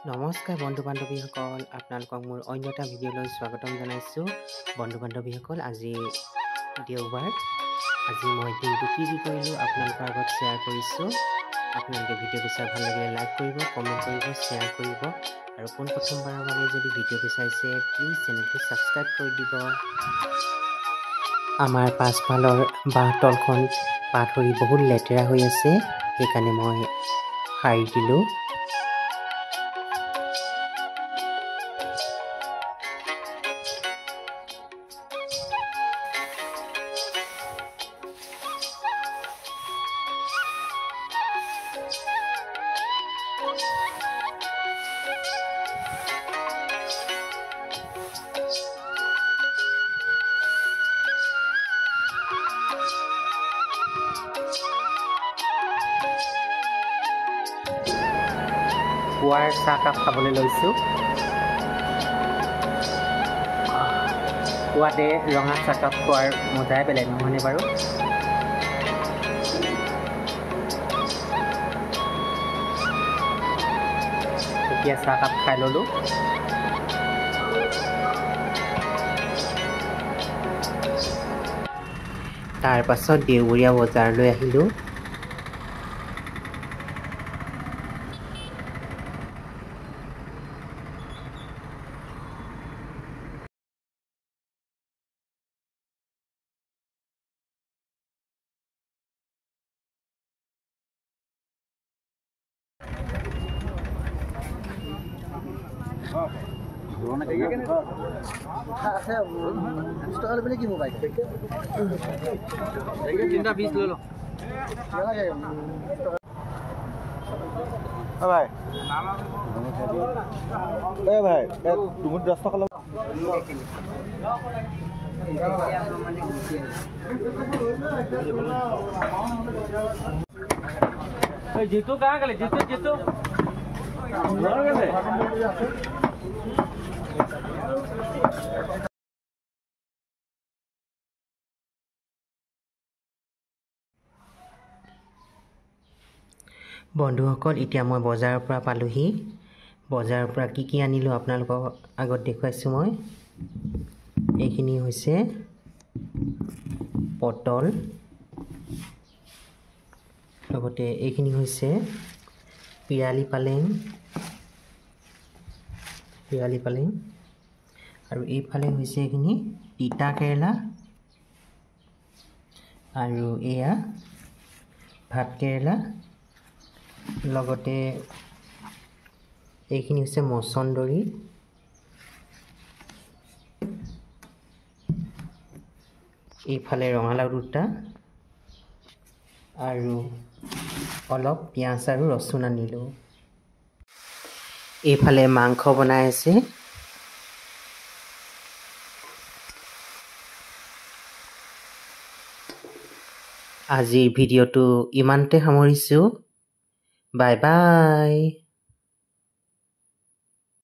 নমস্কাৰ বন্ধু বান্ধৱীসকল, আপোনালোকক মোৰ অন্য এটা ভিডিঅ'লৈ স্বাগতম জনাইছোঁ। বন্ধু বান্ধৱীসকল, আজি দেওবাৰ। আজি মই দিনটো কি কৰিলোঁ আপোনালোকৰ আগত শ্বেয়াৰ কৰিছোঁ। আপোনালোকে ভিডিঅ'টো চাই ভাল লাগিলে লাইক কৰিব, কমেণ্ট কৰিব, শ্বেয়াৰ কৰিব আৰু পোনপ্ৰথমবাৰৰ বাবে যদি ভিডিঅ'টো চাইছে প্লিজ চেনেলটো ছাবস্ক্ৰাইব কৰি দিব। আমাৰ পাছফালৰ বাঁহতলখন পাত সৰি বহুত লেতেৰা হৈ আছে, সেইকাৰণে মই সাৰি দিলোঁ। পুৱাৰ চাহকাপ খাবলৈ লৈছোঁ। পুৱাতে ৰঙা চাহকাপ খোৱাৰ মজাই বেলেগ, নহয়নে বাৰু? এতিয়া চাহকাপ খাই ল'লোঁ। তাৰ পাছত দেওবৰীয়া বজাৰলৈ আহিলোঁ। কি মোবাইল তিনটা 20 লৈ লওঁ ভাই ভাই তুমি 10 টকা লও जीतू कहाँ गए जीतू जीतू বন্ধুসকল, এতিয়া মই বজাৰৰ পৰা পালোহি। বজাৰৰ পৰা কি আনিলোঁ আপোনালোকৰ আগত দেখুৱাইছোঁ মই। এইখিনি হৈছে পটল, লগতে এইখিনি হৈছে পিৰালি পালেং আৰু এইফালে হৈছে এইখিনি তিতা কেৰেলা আৰু এয়া ভাত কেৰেলা, লগতে এইখিনি হৈছে মচন্দৰী, এইফালে ৰঙালাও দুটা আৰু অলপ পিঁয়াজ আৰু ৰচুন আনিলোঁ। এইফালে মাংস বনাই আছে। আজিৰ ভিডিঅ'টো ইমানতে সামৰিছোঁ। Bye bye.